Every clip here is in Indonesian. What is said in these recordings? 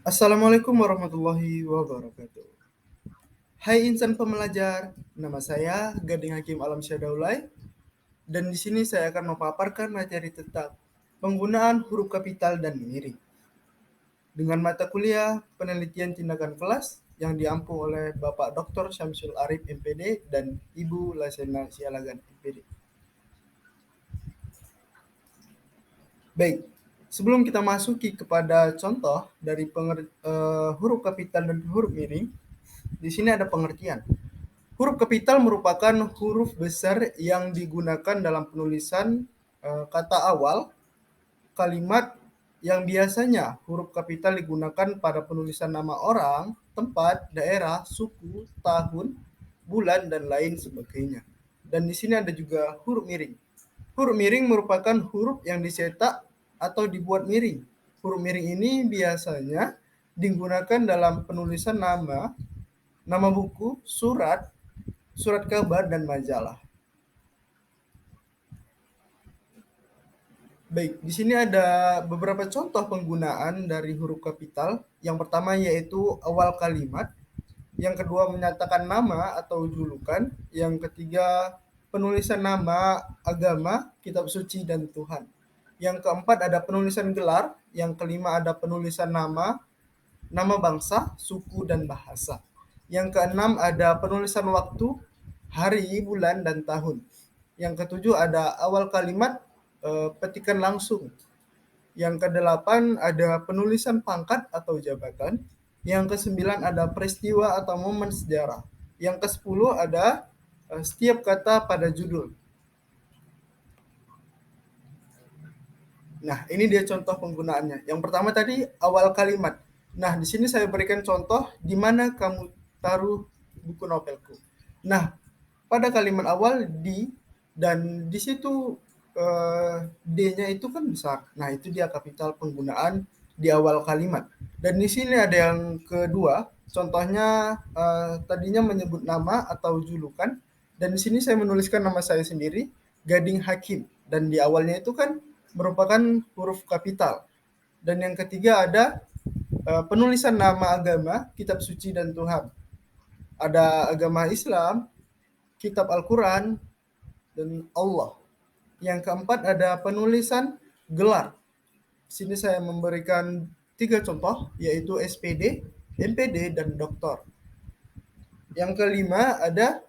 Assalamualaikum warahmatullahi wabarakatuh. Hai insan pembelajar, nama saya Gading Hakim Alam Syadaulay dan di sini saya akan memaparkan materi tentang penggunaan huruf kapital dan miring dengan mata kuliah penelitian tindakan kelas yang diampu oleh Bapak Dr. Syamsul Arif MPD dan Ibu Lasena Sialagan MPD. Baik, sebelum kita masuki kepada contoh dari huruf kapital dan huruf miring, di sini ada pengertian. Huruf kapital merupakan huruf besar yang digunakan dalam penulisan kata awal kalimat yang biasanya huruf kapital digunakan pada penulisan nama orang, tempat, daerah, suku, tahun, bulan, dan lain sebagainya. Dan di sini ada juga huruf miring. Huruf miring merupakan huruf yang dicetak atau dibuat miring. Huruf miring ini biasanya digunakan dalam penulisan nama buku, surat kabar, dan majalah. Baik, di sini ada beberapa contoh penggunaan dari huruf kapital. Yang pertama yaitu awal kalimat, yang kedua menyatakan nama atau julukan, yang ketiga penulisan nama, agama, kitab suci, dan Tuhan. Yang keempat ada penulisan gelar, yang kelima ada penulisan nama bangsa, suku, dan bahasa. Yang keenam ada penulisan waktu, hari, bulan, dan tahun. Yang ketujuh ada awal kalimat, petikan langsung. Yang kedelapan ada penulisan pangkat atau jabatan. Yang kesembilan ada peristiwa atau momen sejarah. Yang kesepuluh ada setiap kata pada judul. Nah, ini dia contoh penggunaannya. Yang pertama tadi awal kalimat. Nah, di sini saya berikan contoh di mana kamu taruh buku novelku. Nah, pada kalimat awal di dan di situ D-nya itu kan besar. Nah, itu dia kapital penggunaan di awal kalimat. Dan di sini ada yang kedua, contohnya tadinya menyebut nama atau julukan dan di sini saya menuliskan nama saya sendiri, Gading Hakim. Dan di awalnya itu kan merupakan huruf kapital. Dan yang ketiga ada penulisan nama agama, kitab suci, dan Tuhan. Ada agama Islam, kitab Al-Quran, dan Allah. Yang keempat ada penulisan gelar. Di sini saya memberikan 3 contoh, yaitu SPD, MPD, dan doktor. Yang kelima ada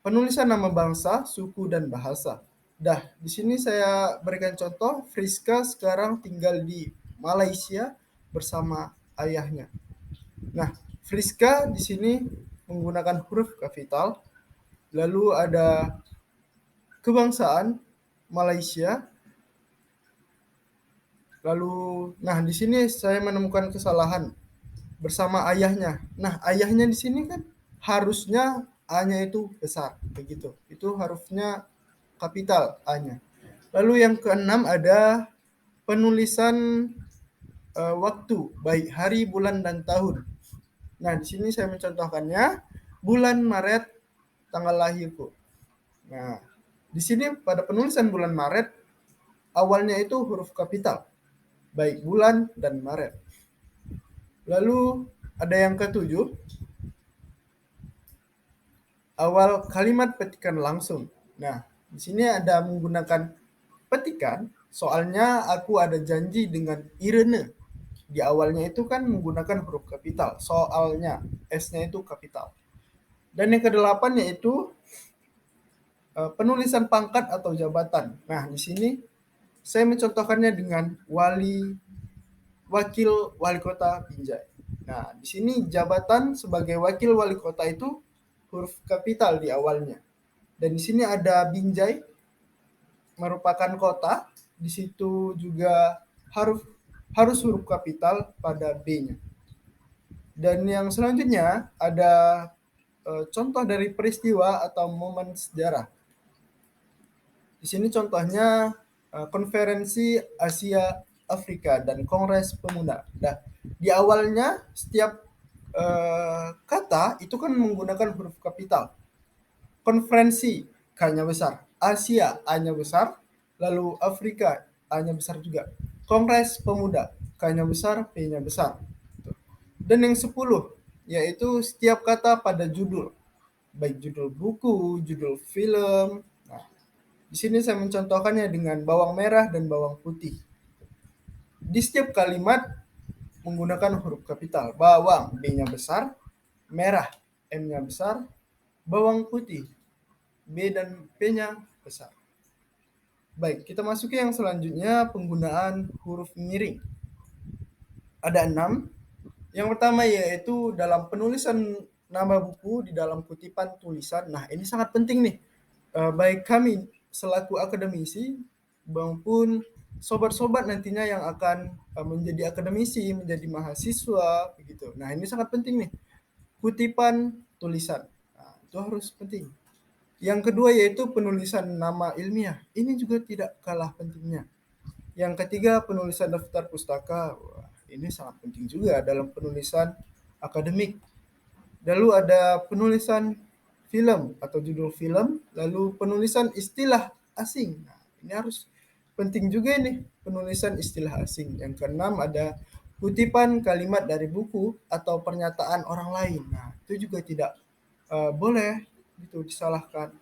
penulisan nama bangsa, suku, dan bahasa. Dah, di sini saya berikan contoh, Friska sekarang tinggal di Malaysia bersama ayahnya. Nah, Friska di sini menggunakan huruf kapital. Lalu ada kebangsaan Malaysia. Lalu, nah di sini saya menemukan kesalahan bersama ayahnya. Nah, ayahnya di sini kan harusnya A-nya itu besar, begitu. Itu hurufnya kapital A-nya. Lalu yang keenam ada penulisan waktu, baik hari, bulan, dan tahun. Nah, di sini saya mencontohkannya bulan Maret tanggal lahirku. Nah, di sini pada penulisan bulan Maret awalnya itu huruf kapital, baik bulan dan Maret. Lalu ada yang ketujuh, awal kalimat petikan langsung. Nah, di sini ada menggunakan petikan, soalnya aku ada janji dengan Irene. Di awalnya itu kan menggunakan huruf kapital, soalnya S-nya itu kapital. Dan yang kedelapan yaitu penulisan pangkat atau jabatan. Nah, di sini saya mencontohkannya dengan wakil wali kota Binjai. Nah, di sini jabatan sebagai wakil wali kota itu huruf kapital di awalnya. Dan di sini ada Binjai merupakan kota, di situ juga harus huruf kapital pada B-nya. Dan yang selanjutnya ada contoh dari peristiwa atau momen sejarah. Di sini contohnya konferensi Asia Afrika dan Kongres Pemuda. Nah, di awalnya setiap kata itu kan menggunakan huruf kapital. Konferensi K-nya besar, Asia A-nya besar, lalu Afrika A-nya besar juga. Kongres Pemuda K-nya besar, P-nya besar. Dan yang 10 yaitu setiap kata pada judul, baik judul buku, judul film. Nah, di sini saya mencontohkannya dengan bawang merah dan bawang putih. Di setiap kalimat menggunakan huruf kapital. Bawang, B-nya besar, merah, M-nya besar, bawang putih, B dan P-nya besar. Baik, kita masuki yang selanjutnya, penggunaan huruf miring. Ada 6. Yang pertama yaitu dalam penulisan nama buku di dalam kutipan tulisan. Nah, ini sangat penting nih. Baik kami selaku akademisi maupun sobat-sobat nantinya yang akan menjadi akademisi, menjadi mahasiswa begitu. Nah, ini sangat penting nih. Kutipan tulisan. Nah, itu harus penting. Yang kedua yaitu penulisan nama ilmiah. Ini juga tidak kalah pentingnya. Yang ketiga penulisan daftar pustaka. Wah, ini sangat penting juga dalam penulisan akademik. Lalu ada penulisan film atau judul film, lalu penulisan istilah asing. Nah, ini harus penting juga ini penulisan istilah asing. Yang keenam ada kutipan kalimat dari buku atau pernyataan orang lain. Nah, itu juga tidak boleh gitu disalahkan.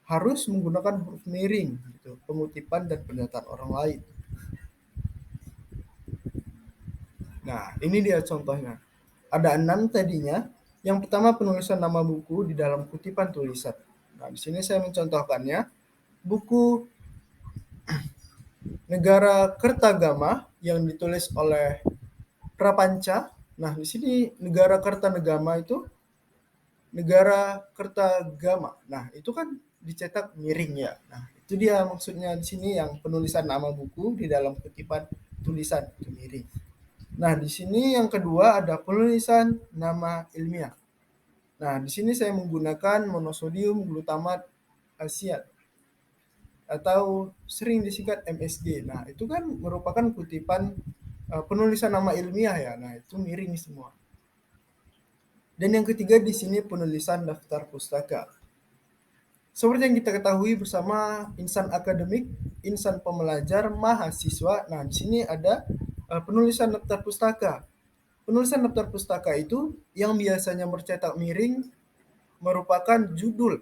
Harus menggunakan huruf miring gitu, pengutipan dan pernyataan orang lain. Nah, ini dia contohnya. Ada 6 tadinya. Yang pertama penulisan nama buku di dalam kutipan tulisan. Nah, di sini saya mencontohkannya. Buku Negara Kertagama yang ditulis oleh Prapanca. Nah, di sini Negara Kertanegama itu Negara Kertagama. Nah, itu kan dicetak miring ya. Nah, itu dia maksudnya di sini yang penulisan nama buku di dalam kutipan tulisan itu miring. Nah, di sini yang kedua ada penulisan nama ilmiah. Nah, di sini saya menggunakan monosodium glutamat asiat atau sering disingkat MSG. Nah, itu kan merupakan kutipan penulisan nama ilmiah ya. Nah, itu miring semua. Dan yang ketiga di sini penulisan daftar pustaka. Seperti yang kita ketahui bersama insan akademik, insan pembelajar, mahasiswa. Nah, di sini ada penulisan daftar pustaka. Penulisan daftar pustaka itu yang biasanya bercetak miring merupakan judul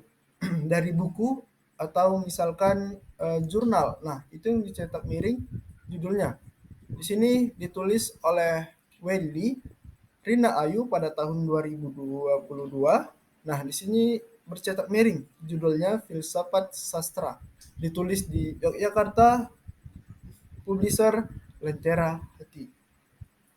dari buku atau misalkan jurnal. Nah, itu yang dicetak miring judulnya. Di sini ditulis oleh Wendy Rina Ayu pada tahun 2022. Nah, di sini bercetak miring judulnya Filsafat Sastra. Ditulis di Yogyakarta, publisher Lentera Hati.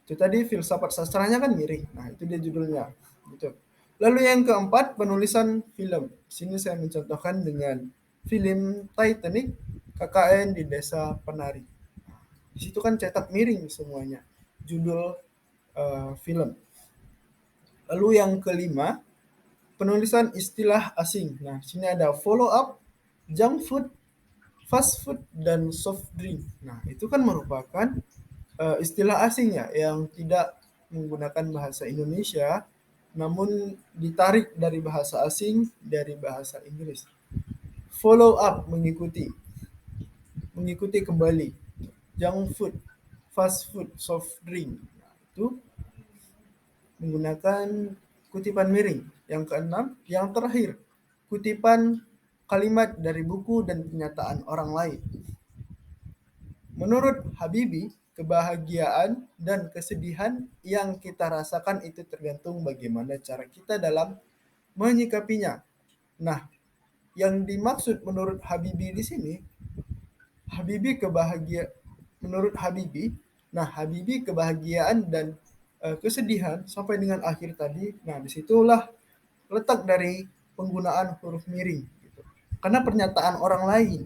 Itu tadi filsafat sastranya kan miring. Nah, itu dia judulnya. Gitu. Lalu yang keempat, penulisan film. Sini saya mencontohkan dengan film Titanic, KKN di Desa Penari. Di situ kan cetak miring semuanya. Judul film. Lalu yang kelima, penulisan istilah asing. Nah, sini ada follow up, junk food, fast food, dan soft drink. Nah, itu kan merupakan istilah asing ya yang tidak menggunakan bahasa Indonesia namun ditarik dari bahasa asing dari bahasa Inggris. Follow up mengikuti kembali. Junk food, fast food, soft drink. Nah, itu menggunakan kutipan miring. Yang keenam, yang terakhir, kutipan kalimat dari buku dan pernyataan orang lain. Menurut Habibie, kebahagiaan dan kesedihan yang kita rasakan itu tergantung bagaimana cara kita dalam menyikapinya. Nah, yang dimaksud menurut Habibie di sini, Habibie menurut Habibie, nah Habibie kebahagiaan dan kesedihan sampai dengan akhir tadi. Nah, disitulah letak dari penggunaan huruf miring. Gitu. Karena pernyataan orang lain.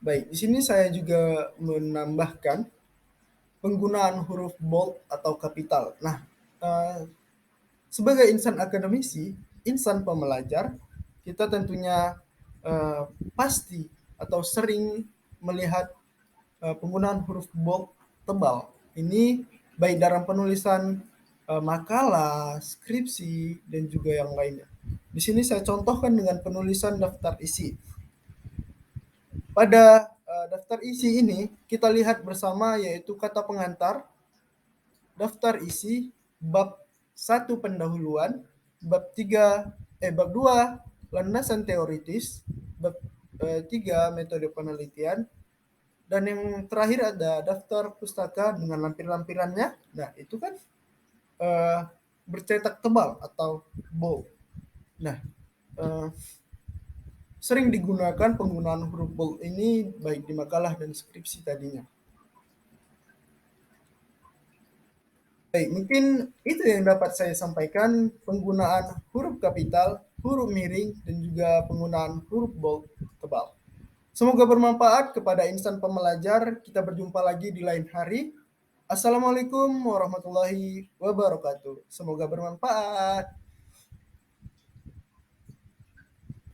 Baik, di sini saya juga menambahkan penggunaan huruf bold atau kapital. Nah, sebagai insan akademisi, insan pembelajar, kita tentunya eh, pasti atau sering melihat penggunaan huruf bold tebal. Ini baik dalam penulisan makalah, skripsi, dan juga yang lainnya. Di sini saya contohkan dengan penulisan daftar isi. Pada daftar isi ini kita lihat bersama yaitu kata pengantar, daftar isi, bab 1 pendahuluan, bab 2 landasan teoritis, bab 3 metode penelitian, dan yang terakhir ada daftar pustaka dengan lampiran-lampirannya. Nah, itu kan eh, bercetak tebal atau bold. Nah, eh, sering digunakan penggunaan huruf bold ini baik di makalah dan skripsi tadinya. Baik, mungkin itu yang dapat saya sampaikan, penggunaan huruf kapital, huruf miring, dan juga penggunaan huruf bold tebal. Semoga bermanfaat kepada insan pembelajar. Kita berjumpa lagi di lain hari. Assalamualaikum warahmatullahi wabarakatuh. Semoga bermanfaat.